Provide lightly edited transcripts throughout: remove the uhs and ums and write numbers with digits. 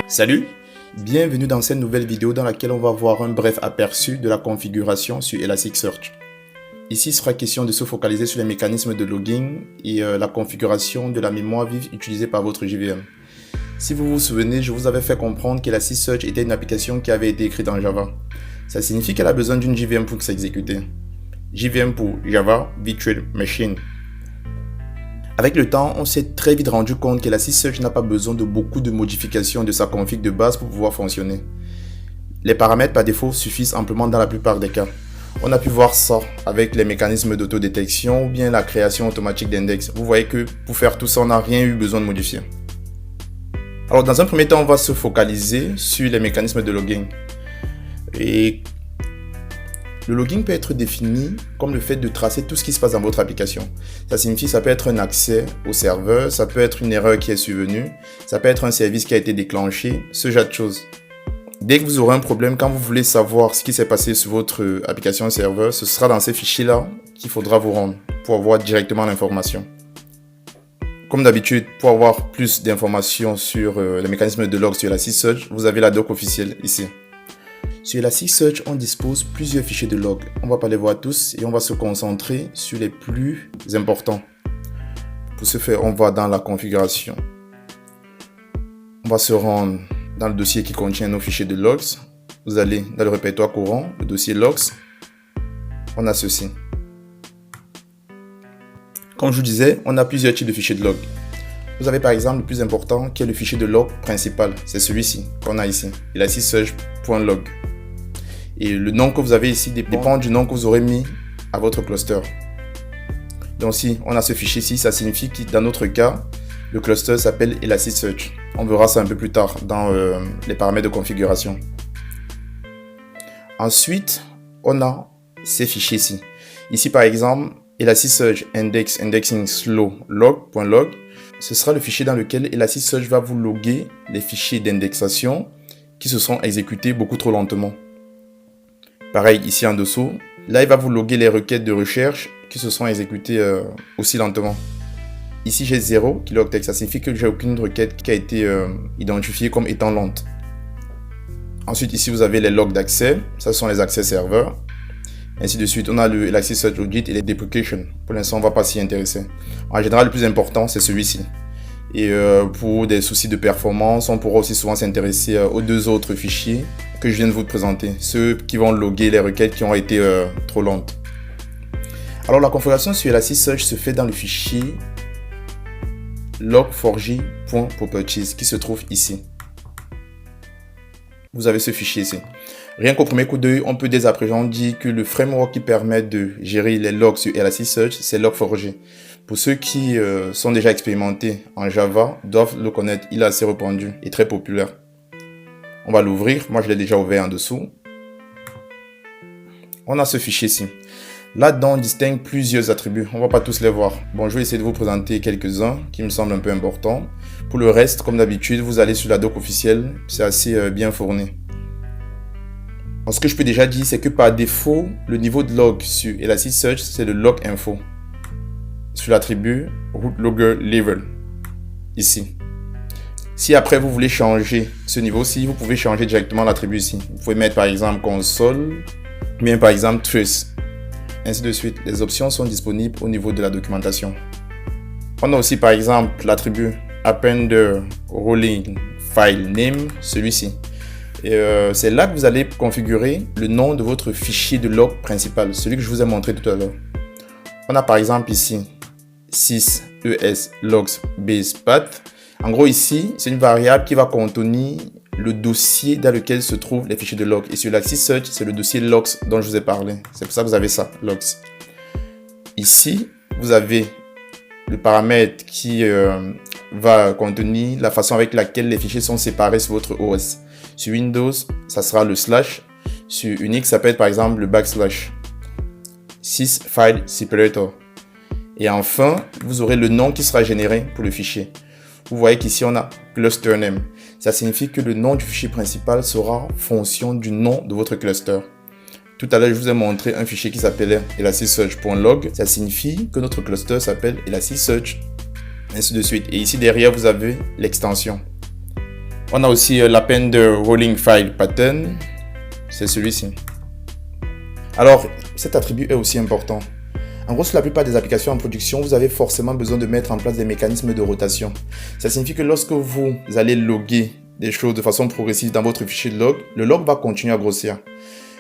Salut, bienvenue dans cette nouvelle vidéo dans laquelle on va voir un bref aperçu de la configuration sur Elasticsearch. Ici, il sera question de se focaliser sur les mécanismes de logging et la configuration de la mémoire vive utilisée par votre JVM. Si vous vous souvenez, je vous avais fait comprendre qu'Elasticsearch était une application qui avait été écrite en Java. Ça signifie qu'elle a besoin d'une JVM pour s'exécuter. JVM pour Java Virtual Machine. Avec le temps, on s'est très vite rendu compte qu'Elasticsearch n'a pas besoin de beaucoup de modifications de sa config de base pour pouvoir fonctionner. Les paramètres par défaut suffisent amplement dans la plupart des cas. On a pu voir ça avec les mécanismes d'autodétection ou bien la création automatique d'index. Vous voyez que pour faire tout ça, on n'a rien eu besoin de modifier. Alors dans un premier temps, on va se focaliser sur les mécanismes de logging. Et le logging peut être défini comme le fait de tracer tout ce qui se passe dans votre application. Ça signifie que ça peut être un accès au serveur, ça peut être une erreur qui est survenue, ça peut être un service qui a été déclenché, ce genre de choses. Dès que vous aurez un problème, quand vous voulez savoir ce qui s'est passé sur votre application serveur, ce sera dans ces fichiers-là qu'il faudra vous rendre pour avoir directement l'information. Comme d'habitude, pour avoir plus d'informations sur les mécanismes de log sur Elasticsearch, vous avez la doc officielle ici. Sur Elasticsearch, on dispose plusieurs fichiers de log. On ne va pas les voir tous et on va se concentrer sur les plus importants. Pour ce faire, on va dans la configuration. On va se rendre dans le dossier qui contient nos fichiers de logs. Vous allez dans le répertoire courant, le dossier logs. On a ceci. Comme je vous disais, on a plusieurs types de fichiers de log. Vous avez par exemple le plus important qui est le fichier de log principal. C'est celui-ci qu'on a ici, elasticsearch.log. Et le nom que vous avez ici dépend du nom que vous aurez mis à votre cluster. Donc si on a ce fichier-ci, ça signifie que dans notre cas, le cluster s'appelle Elasticsearch. On verra ça un peu plus tard dans les paramètres de configuration. Ensuite, on a ces fichiers-ci. Ici par exemple, Elasticsearch indexing slow log.log. Ce sera le fichier dans lequel Elasticsearch va vous loguer les fichiers d'indexation qui se sont exécutés beaucoup trop lentement. Pareil ici en dessous, là il va vous loguer les requêtes de recherche qui se sont exécutées aussi lentement. Ici j'ai 0 qui log text, ça signifie que j'ai aucune requête qui a été identifiée comme étant lente. Ensuite ici vous avez les logs d'accès, ça ce sont les accès serveurs. Ainsi de suite, on a le Elasticsearch Audit et les deprecations. Pour l'instant, on ne va pas s'y intéresser. En général, le plus important, c'est celui-ci. Et pour des soucis de performance, on pourra aussi souvent s'intéresser aux deux autres fichiers que je viens de vous présenter. Ceux qui vont loguer les requêtes qui ont été trop lentes. Alors, la configuration sur Elasticsearch se fait dans le fichier log4j.properties qui se trouve ici. Vous avez ce fichier ici. Rien qu'au premier coup d'œil, on peut dès à présent dire que le framework qui permet de gérer les logs sur Elasticsearch, c'est Log4j. Pour ceux qui sont déjà expérimentés en Java, doivent le connaître, il est assez répandu et très populaire. On va l'ouvrir, moi je l'ai déjà ouvert en dessous. On a ce fichier-ci. Là-dedans, on distingue plusieurs attributs, on ne va pas tous les voir. Bon, je vais essayer de vous présenter quelques-uns qui me semblent un peu importants. Pour le reste, comme d'habitude, vous allez sur la doc officielle, c'est assez bien fourni. Alors, ce que je peux déjà dire, c'est que par défaut, le niveau de log sur Elasticsearch, c'est le log info. Sur l'attribut root logger level, ici. Si après vous voulez changer ce niveau-ci, vous pouvez changer directement l'attribut ici. Vous pouvez mettre par exemple console, ou bien par exemple trace. Ainsi de suite. Les options sont disponibles au niveau de la documentation. On a aussi par exemple l'attribut appender rolling file name, celui-ci. Et c'est là que vous allez configurer le nom de votre fichier de log principal, celui que je vous ai montré tout à l'heure. On a par exemple ici 6es logs base path. En gros ici, c'est une variable qui va contenir le dossier dans lequel se trouvent les fichiers de log. Et sur Elasticsearch, c'est le dossier logs dont je vous ai parlé. C'est pour ça que vous avez ça, logs. Ici, vous avez le paramètre qui va contenir la façon avec laquelle les fichiers sont séparés sur votre OS. Sur Windows, ça sera le slash. Sur Unix, ça peut être par exemple le backslash. 6 file separator. Et enfin, vous aurez le nom qui sera généré pour le fichier. Vous voyez qu'ici, on a cluster name. Ça signifie que le nom du fichier principal sera fonction du nom de votre cluster. Tout à l'heure, je vous ai montré un fichier qui s'appelait elasticsearch.log. Ça signifie que notre cluster s'appelle Elasticsearch. Ainsi de suite. Et ici, derrière, vous avez l'extension. On a aussi l'Appender Rolling File Pattern, c'est celui-ci. Alors, cet attribut est aussi important. En gros, sur la plupart des applications en production, vous avez forcément besoin de mettre en place des mécanismes de rotation. Ça signifie que lorsque vous allez loguer des choses de façon progressive dans votre fichier de log, le log va continuer à grossir.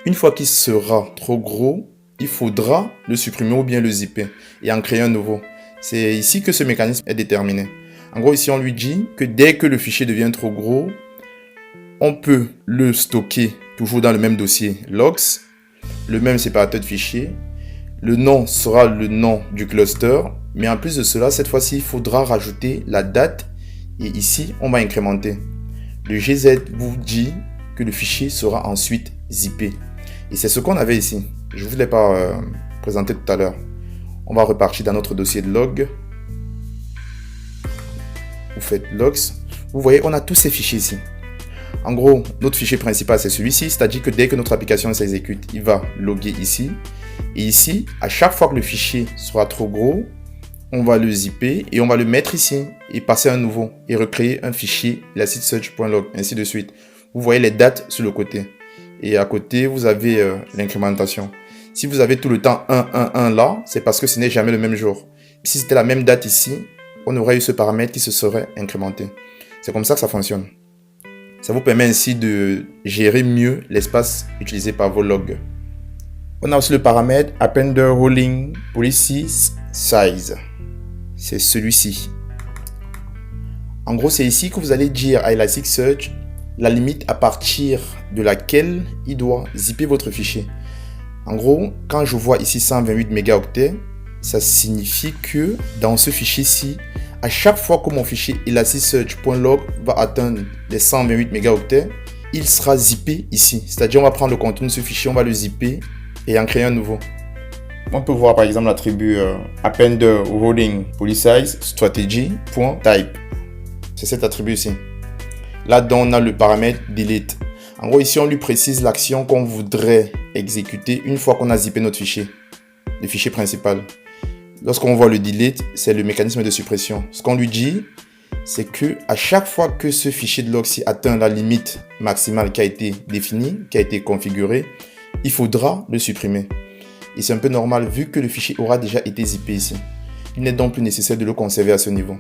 Une fois qu'il sera trop gros, il faudra le supprimer ou bien le zipper et en créer un nouveau. C'est ici que ce mécanisme est déterminé. En gros, ici, on lui dit que dès que le fichier devient trop gros, on peut le stocker toujours dans le même dossier logs, le même séparateur de fichiers. Le nom sera le nom du cluster, mais en plus de cela, cette fois-ci, il faudra rajouter la date et ici, on va incrémenter. Le GZ vous dit que le fichier sera ensuite zippé. Et c'est ce qu'on avait ici. Je ne vous l'ai pas présenté tout à l'heure. On va repartir dans notre dossier de log. Vous faites logs. Vous voyez, on a tous ces fichiers ici. En gros, notre fichier principal, c'est celui-ci. C'est-à-dire que dès que notre application s'exécute, il va loguer ici. Et ici, à chaque fois que le fichier sera trop gros, on va le zipper et on va le mettre ici et passer à un nouveau et recréer un fichier elasticsearch.log, ainsi de suite. Vous voyez les dates sur le côté. Et à côté, vous avez l'incrémentation. Si vous avez tout le temps 1, 1, 1 là, c'est parce que ce n'est jamais le même jour. Si c'était la même date ici, on aurait eu ce paramètre qui se serait incrémenté. C'est comme ça que ça fonctionne. Ça vous permet ainsi de gérer mieux l'espace utilisé par vos logs. On a aussi le paramètre Appender Rolling Policy Size. C'est celui-ci. En gros, c'est ici que vous allez dire à Elasticsearch la limite à partir de laquelle il doit zipper votre fichier. En gros, quand je vois ici 128 mégaoctets, ça signifie que dans ce fichier-ci, à chaque fois que mon fichier elasticsearch.log va atteindre les 128 mégaoctets, il sera zippé ici. C'est-à-dire, on va prendre le contenu de ce fichier, on va le zipper et en créer un nouveau. On peut voir par exemple l'attribut Appender Rolling Policy Strategy.type. C'est cet attribut ici. Là-dedans, on a le paramètre delete. En gros, ici, on lui précise l'action qu'on voudrait exécuter une fois qu'on a zippé notre fichier, le fichier principal. Lorsqu'on voit le delete, c'est le mécanisme de suppression. Ce qu'on lui dit, c'est que à chaque fois que ce fichier de log-ci atteint la limite maximale qui a été définie, qui a été configurée, il faudra le supprimer. Et c'est un peu normal vu que le fichier aura déjà été zippé ici. Il n'est donc plus nécessaire de le conserver à ce niveau.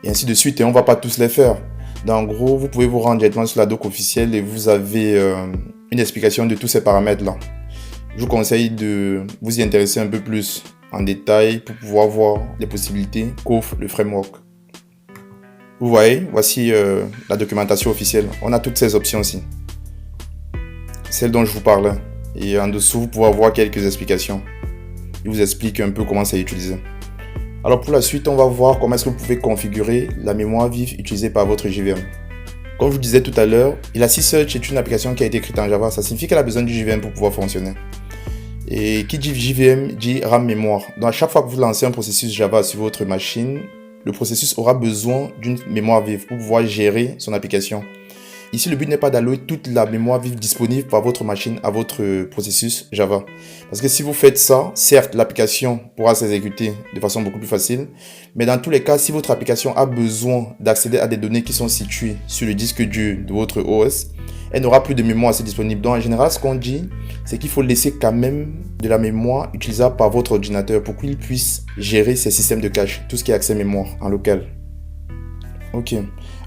Et ainsi de suite, et on ne va pas tous les faire. Donc, en gros, vous pouvez vous rendre directement sur la doc officielle et vous avez une explication de tous ces paramètres-là. Je vous conseille de vous y intéresser un peu plus en détail pour pouvoir voir les possibilités qu'offre le framework. Vous voyez, voici la documentation officielle. On a toutes ces options-ci. Celle dont je vous parlais. Et en dessous, vous pouvez voir quelques explications. Je vous explique un peu comment c'est utilisé. Alors pour la suite, on va voir comment est-ce que vous pouvez configurer la mémoire vive utilisée par votre JVM. Comme je vous disais tout à l'heure, Elasticsearch est une application qui a été écrite en Java. Ça signifie qu'elle a besoin du JVM pour pouvoir fonctionner. Et qui dit JVM dit RAM mémoire. Donc à chaque fois que vous lancez un processus Java sur votre machine, le processus aura besoin d'une mémoire vive pour pouvoir gérer son application. Ici, le but n'est pas d'allouer toute la mémoire vive disponible par votre machine à votre processus Java. Parce que si vous faites ça, certes, l'application pourra s'exécuter de façon beaucoup plus facile. Mais dans tous les cas, si votre application a besoin d'accéder à des données qui sont situées sur le disque dur de votre OS, elle n'aura plus de mémoire assez disponible. Donc, en général, ce qu'on dit, c'est qu'il faut laisser quand même de la mémoire utilisable par votre ordinateur pour qu'il puisse gérer ses systèmes de cache, tout ce qui est accès mémoire en local. Ok.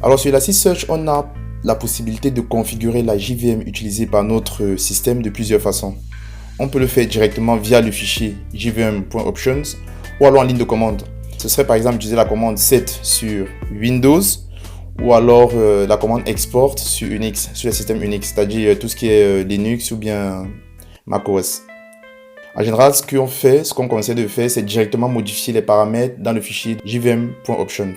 Alors, sur Elasticsearch, on a la possibilité de configurer la JVM utilisée par notre système de plusieurs façons. On peut le faire directement via le fichier jvm.options ou alors en ligne de commande. Ce serait par exemple utiliser la commande set sur Windows ou alors la commande export sur Unix, sur le système Unix, c'est-à-dire tout ce qui est Linux ou bien macOS. En général, ce qu'on conseille de faire, c'est directement modifier les paramètres dans le fichier jvm.options.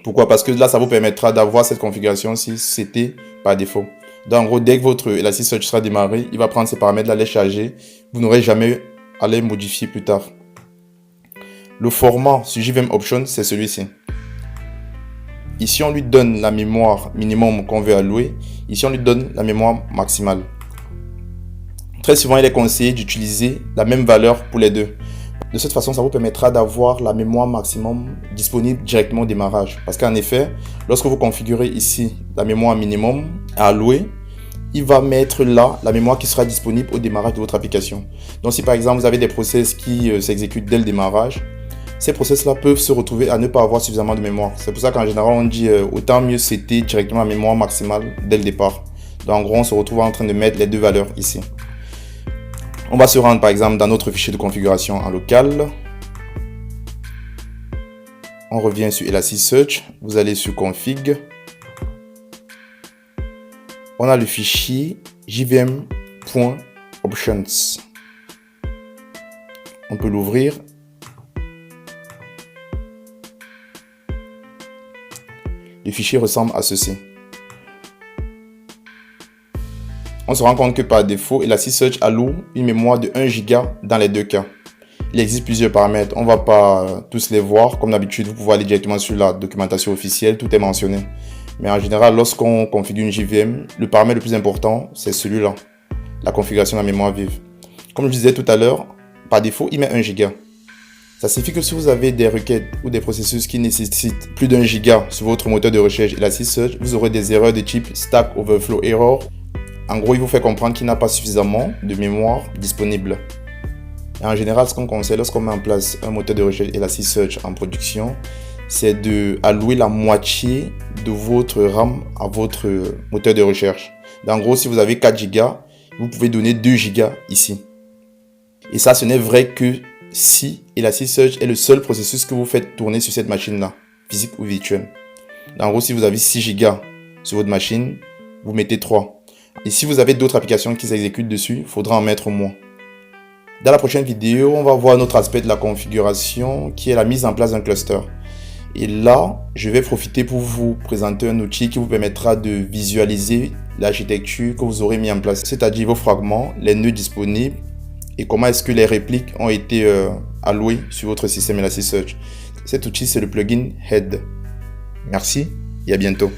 Pourquoi? Parce que là, ça vous permettra d'avoir cette configuration si c'était par défaut. Donc, en gros, dès que votre Elasticsearch sera démarré, il va prendre ces paramètres-là, les charger. Vous n'aurez jamais à les modifier plus tard. Le format sur JVM Options, c'est celui-ci. Ici, on lui donne la mémoire minimum qu'on veut allouer. Ici, on lui donne la mémoire maximale. Très souvent, il est conseillé d'utiliser la même valeur pour les deux. De cette façon, ça vous permettra d'avoir la mémoire maximum disponible directement au démarrage. Parce qu'en effet, lorsque vous configurez ici la mémoire minimum à allouer, il va mettre là la mémoire qui sera disponible au démarrage de votre application. Donc si par exemple vous avez des process qui s'exécutent dès le démarrage, ces process-là peuvent se retrouver à ne pas avoir suffisamment de mémoire. C'est pour ça qu'en général on dit autant mieux setter directement la mémoire maximale dès le départ. Donc en gros on se retrouve en train de mettre les deux valeurs ici. On va se rendre par exemple dans notre fichier de configuration en local. On revient sur Elasticsearch, vous allez sur config. On a le fichier jvm.options. On peut l'ouvrir. Le fichier ressemble à ceci. On se rend compte que par défaut, Elasticsearch alloue une mémoire de 1 Go dans les deux cas. Il existe plusieurs paramètres, on ne va pas tous les voir. Comme d'habitude, vous pouvez aller directement sur la documentation officielle, tout est mentionné. Mais en général, lorsqu'on configure une JVM, le paramètre le plus important, c'est celui-là, la configuration de la mémoire vive. Comme je disais tout à l'heure, par défaut, il met 1 Go. Ça signifie que si vous avez des requêtes ou des processus qui nécessitent plus d'1 Go sur votre moteur de recherche Elasticsearch, vous aurez des erreurs de type Stack Overflow Error. En gros, il vous fait comprendre qu'il n'a pas suffisamment de mémoire disponible. Et en général, ce qu'on conseille lorsqu'on met en place un moteur de recherche Elasticsearch en production, c'est d'allouer la moitié de votre RAM à votre moteur de recherche. En gros, si vous avez 4 Go, vous pouvez donner 2 Go ici. Et ça, ce n'est vrai que si Elasticsearch est le seul processus que vous faites tourner sur cette machine-là, physique ou virtuelle. En gros, si vous avez 6 Go sur votre machine, vous mettez 3. Et si vous avez d'autres applications qui s'exécutent dessus, il faudra en mettre moins. Dans la prochaine vidéo, on va voir un autre aspect de la configuration qui est la mise en place d'un cluster. Et là, je vais profiter pour vous présenter un outil qui vous permettra de visualiser l'architecture que vous aurez mis en place, c'est-à-dire vos fragments, les nœuds disponibles et comment est-ce que les répliques ont été allouées sur votre système Elasticsearch. Cet outil, c'est le plugin Head. Merci et à bientôt.